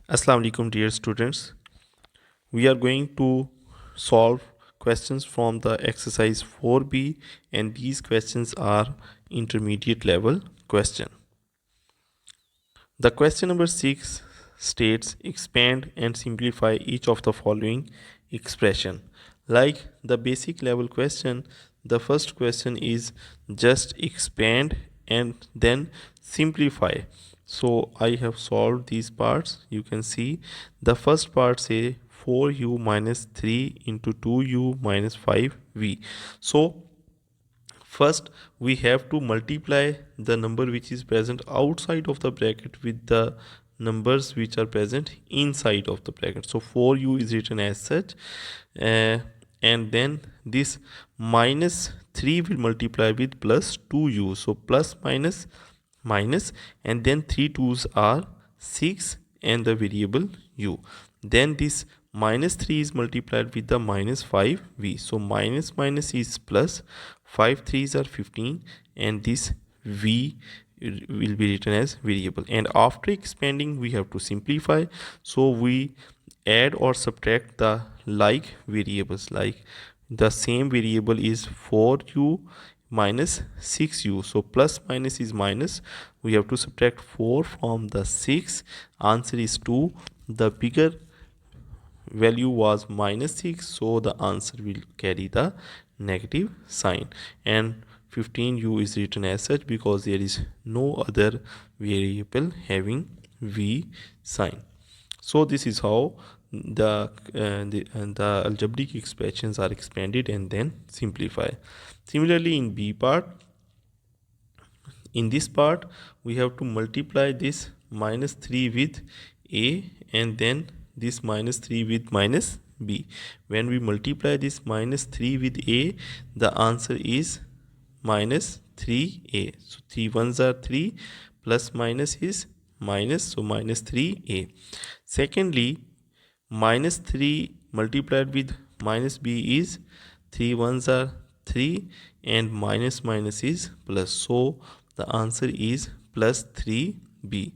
Assalamu alaikum dear students. We are going to solve questions from the exercise 4b and these questions are intermediate level question. The question number 6 states expand and simplify each of the following expression. Like the basic level question, the first question is just expand and then simplify. So I have solved these parts. You can see the first part say 4u minus 3 into 2u minus 5v. So first we have to multiply the number which is present outside of the bracket with the numbers which are present inside of the bracket. So 4u is written as such, uh, and then this minus 3 will multiply with plus 2u. So plus minus minus, and then 3 2's are 6 and the variable u. Then this minus 3 is multiplied with the minus 5v. So minus minus is plus, 5 3's are 15 and this v will be written as variable. And after expanding we have to simplify. So we add or subtract the like variables. Like the same variable is 4u minus 6u. So plus minus is minus, we have to subtract 4 from the 6. Answer is 2. The bigger value was minus 6, so the answer will carry the negative sign. And 15u is written as such because there is no other variable having v sign. So this is how the algebraic expressions are expanded and then simplify. Similarly in b part, in this part we have to multiply this minus 3 with a and then this minus 3 with minus b. When we multiply this minus 3 with a, the answer is minus 3a. So 3 ones are 3, plus minus is minus, so minus 3a. Secondly, minus 3 multiplied with minus b is 3 ones are 3 and minus minus is plus, so the answer is plus 3b.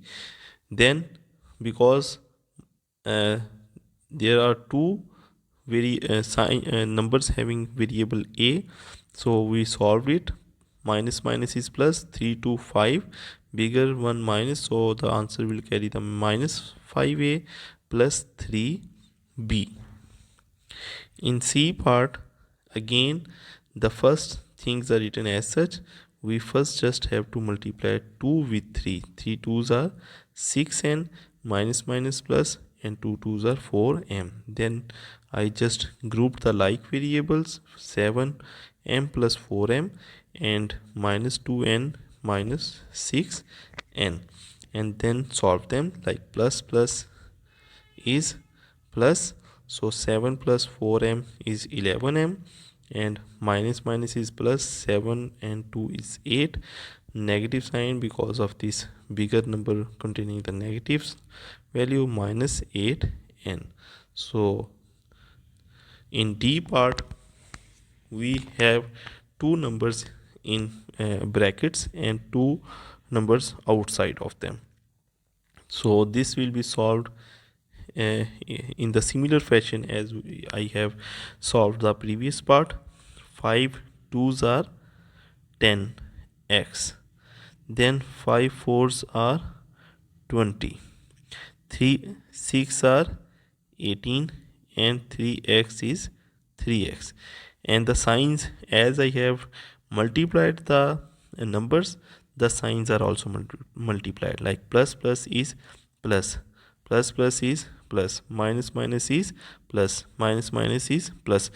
Then because there are two numbers having variable a, so we solve it. Minus minus is plus, 3 to 5, bigger one minus, so the answer will carry the minus 5a plus 3b. In c part, again the first things are written as such. We first just have to multiply 2 with 3. 3 2's are 6n, minus minus plus, and 2 2's are 4m. Then I just grouped the like variables, 7m plus 4m and minus 2n minus 6n, and then solve them. Like plus plus is plus, so 7 plus 4m is 11m, and minus minus is plus, 7 and 2 is 8. Negative sign because of this bigger number containing the negatives value, minus 8n. So in d part we have two numbers in brackets and two numbers outside of them. So this will be solved in the similar fashion as I have solved the previous part. 5 2's are 10x, then 5 4's are 20, 3 6 are 18, and 3x is 3x. And the signs, as I have multiplied the numbers, the signs are also multiplied. Like plus plus is plus, plus plus is plus, minus minus is plus, minus minus is plus.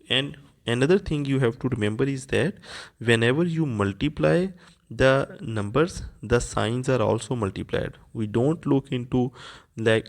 And another thing you have to remember is that whenever you multiply the numbers, the signs are also multiplied. We don't look into like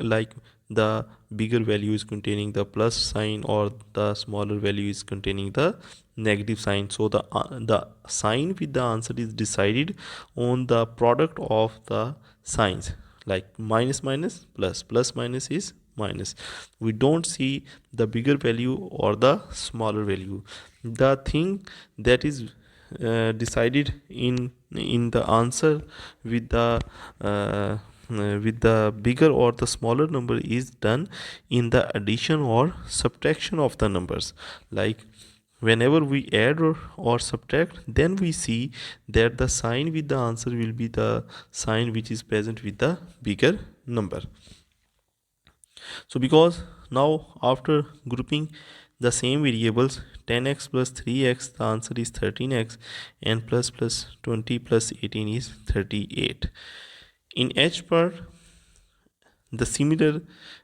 the bigger value is containing the plus sign or the smaller value is containing the negative sign. So the sign with the answer is decided on the product of the signs. Like minus minus plus, plus minus is minus. We don't see the bigger value or the smaller value. The thing that is decided in the answer with the with the bigger or the smaller number is done in the addition or subtraction of the numbers. Like whenever we add or subtract, then we see that the sign with the answer will be the sign which is present with the bigger number. So because now after grouping the same variables 10x plus 3x, the answer is 13x, and plus 20 plus 18 is 38. In each part the similar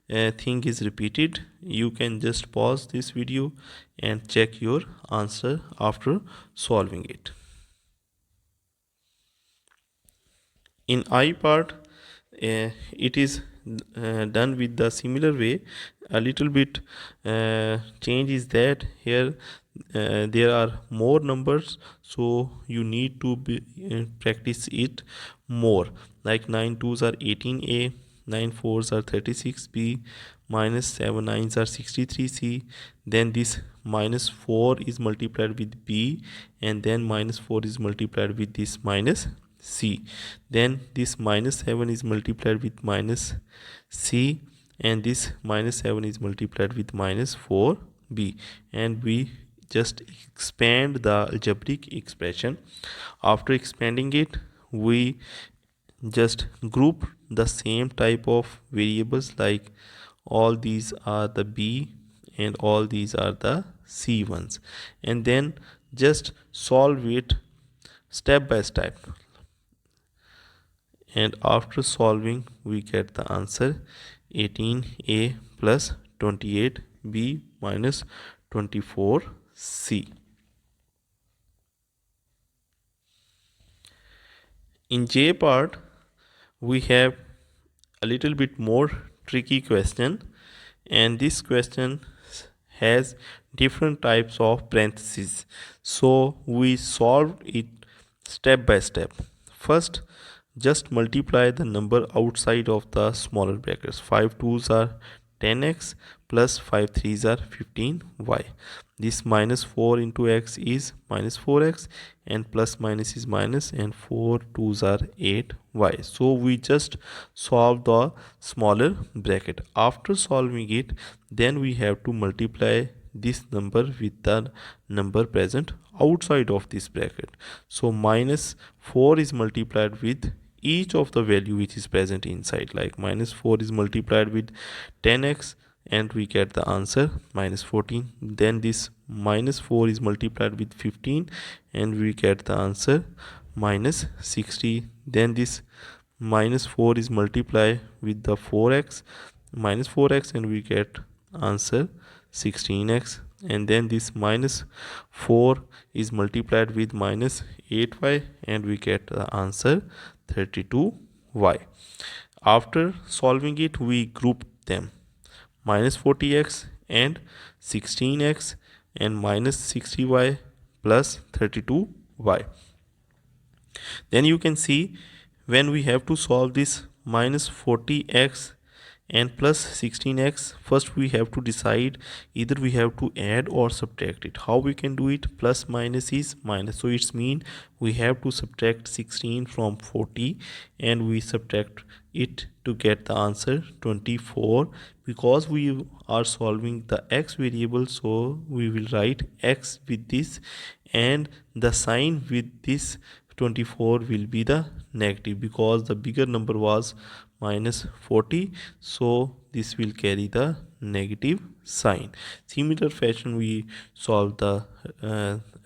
thing is repeated. You can just pause this video and check your answer after solving it. In I part, it is done with the similar way. A little bit change is that here there are more numbers, so you need to practice it more. Like 9 2s are 18a, 9 4s are 36b, minus 7 9s are 63c. Then this minus 4 is multiplied with b, and then minus 4 is multiplied with this minus c. Then this minus 7 is multiplied with minus c, and this minus 7 is multiplied with minus 4b, and we just expand the algebraic expression. After expanding it, we just group the same type of variables, like all these are the b and all these are the c ones, and then just solve it step by step. And after solving we get the answer 18a plus 28b minus 24c. In J part we have a little bit more tricky question, and this question has different types of parentheses, so we solved it step by step. First, just multiply the number outside of the smaller brackets. 5 2s are 10x plus 5 3s are 15y. This minus 4 into x is minus 4x, and plus minus is minus, and 4 2s are 8y. So we just solve the smaller bracket. After solving it, then we have to multiply this number with the number present outside of this bracket. So minus 4 is multiplied with each of the value which is present inside. Like minus 4 is multiplied with 10x, and we get the answer minus 14. Then this minus 4 is multiplied with 15, and we get the answer minus 60. Then this minus 4 is multiplied with the 4x, minus 4x, and we get answer 16x. And then this minus 4 is multiplied with minus 8y, and we get the answer 32y. After solving it, we group them: minus 40x and 16x, and minus 60y plus 32y. Then you can see when we have to solve this minus 40x and plus 16x, first we have to decide either we have to add or subtract it. How we can do it? Plus minus is minus, so it's mean we have to subtract 16 from 40, and we subtract it to get the answer 24. Because we are solving the x variable, so we will write x with this, and the sign with this 24 will be the negative, because the bigger number was minus 40, so this will carry the negative sign. Similar fashion we solve the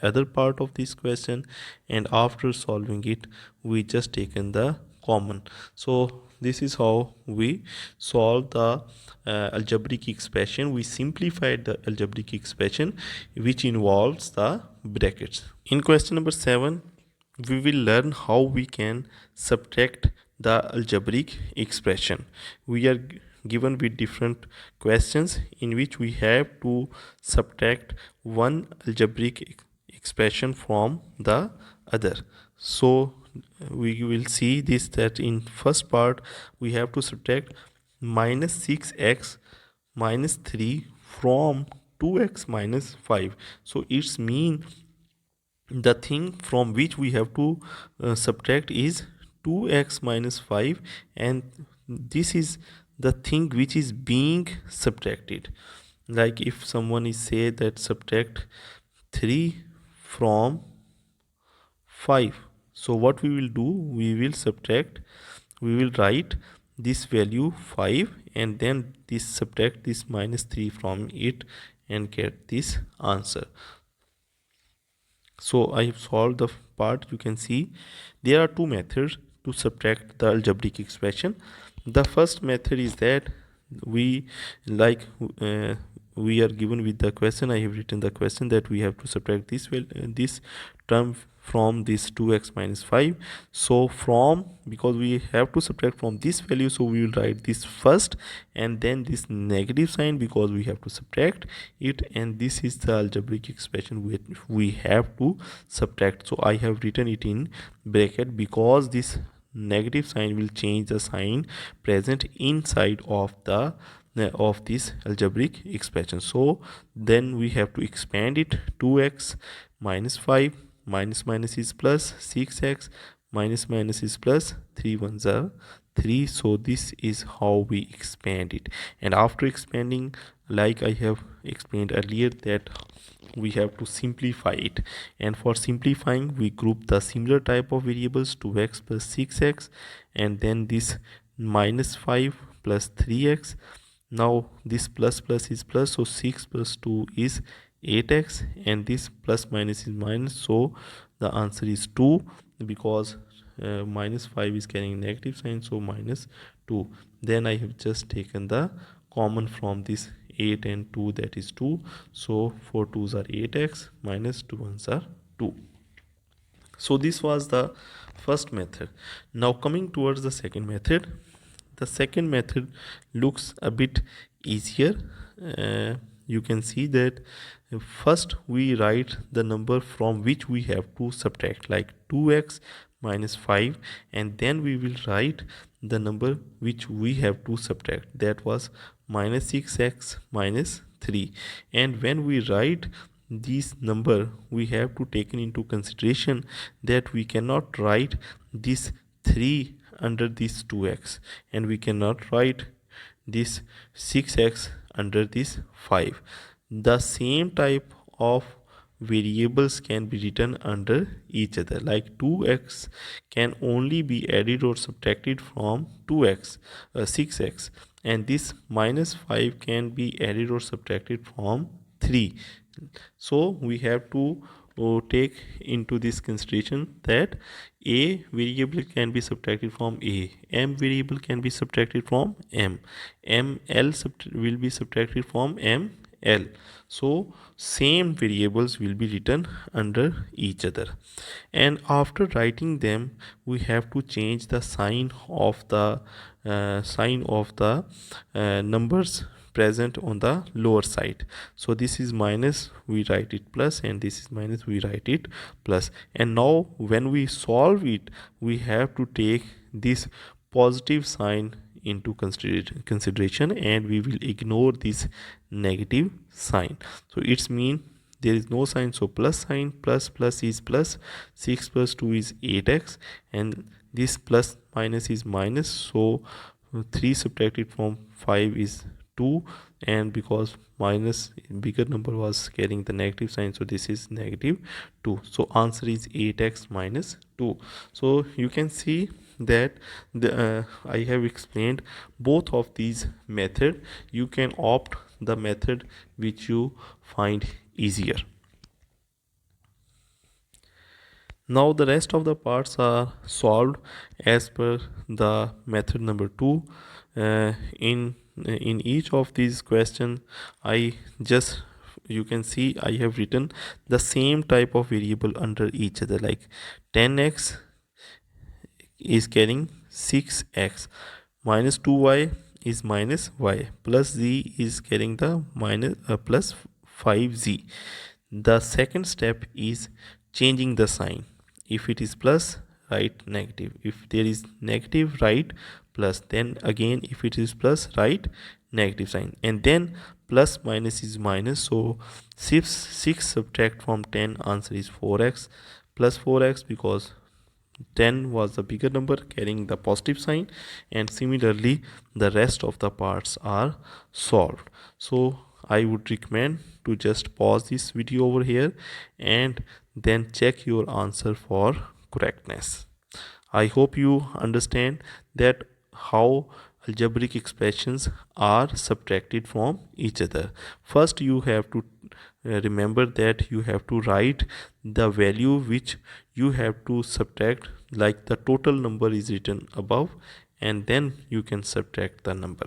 other part of this question, and after solving it we just taken the common. So this is how we solve the algebraic expression. We simplified the algebraic expression which involves the brackets. In question number 7, we will learn how we can subtract the algebraic expression. We are given with different questions in which we have to subtract one algebraic expression from the other. So we will see this, that in first part we have to subtract minus 6x minus 3 from 2x minus 5. So it's mean the thing from which we have to subtract is 2x minus 5, and this is the thing which is being subtracted. Like if someone is say that subtract 3 from 5, so what we will do, we will write this value 5 and then this subtract this minus 3 from it and get this answer. So I have solved the part. You can see there are two methods to subtract the algebraic expression. The first method is that we like we are given with the question. I have written the question that we have to subtract this term from this 2x minus 5. So from, because we have to subtract from this value, so we will write this first and then this negative sign because we have to subtract it, and this is the algebraic expression which we have to subtract. So I have written it in bracket because this negative sign will change the sign present inside of the of this algebraic expression. So then we have to expand it. 2x minus 5 minus minus is plus, 6x minus minus is plus, 3 ones are 3. So this is how we expand it, and after expanding, like I have explained earlier, that we have to simplify it, and for simplifying we group the similar type of variables, 2x plus 6x, and then this minus 5 plus 3x. Now this plus plus is plus, so 6 plus 2 is 8x, and this plus minus is minus, so the answer is 2 because minus 5 is carrying negative sign, so minus 2. Then I have just taken the common from this 8 and 2, that is 2. So 4 2s are 8x minus 2 1s are 2. So this was the first method. Now coming towards the second method. The second method looks a bit easier. You can see that first we write the number from which we have to subtract, like 2x minus 5, and then we will write the number which we have to subtract, that was minus 6x minus 3. And when we write this number, we have to take into consideration that we cannot write this 3 under this 2x, and we cannot write this 6x under this 5. The same type of variables can be written under each other, like 2x can only be added or subtracted from 6x, and this minus 5 can be added or subtracted from 3. So we have to take into this consideration that a variable can be subtracted from a, m variable can be subtracted from m, will be subtracted from ml. So same variables will be written under each other, and after writing them we have to change the sign of the numbers present on the lower side. So this is minus, we write it plus, and this is minus, we write it plus. And now when we solve it, we have to take this positive sign into consideration, and we will ignore this negative sign. So it's mean there is no sign, so plus sign, plus plus is plus, 6 plus 2 is 8x, and this plus minus is minus, so 3 subtracted from 5 is 2, and because minus bigger number was carrying the negative sign, so this is negative 2. So answer is 8x minus 2. So you can see that I have explained both of these method. You can opt the method which you find easier. Now the rest of the parts are solved as per the method number 2. In each of these questions, you can see I have written the same type of variable under each other, like 10x is carrying 6x, minus 2y is minus y, plus z is carrying the minus plus 5z. The second step is changing the sign. If it is plus, write negative. If there is negative, write plus. Then again, if it is plus, write negative sign. And then plus minus is minus. So 6 subtract from 10, answer is 4x, plus 4x because 10 was the bigger number carrying the positive sign, and similarly the rest of the parts are solved. So I would recommend to just pause this video over here and then check your answer for correctness. I hope you understand that how algebraic expressions are subtracted from each other. First, you have to remember that you have to write the value which you have to subtract, like the total number is written above, and then you can subtract the number.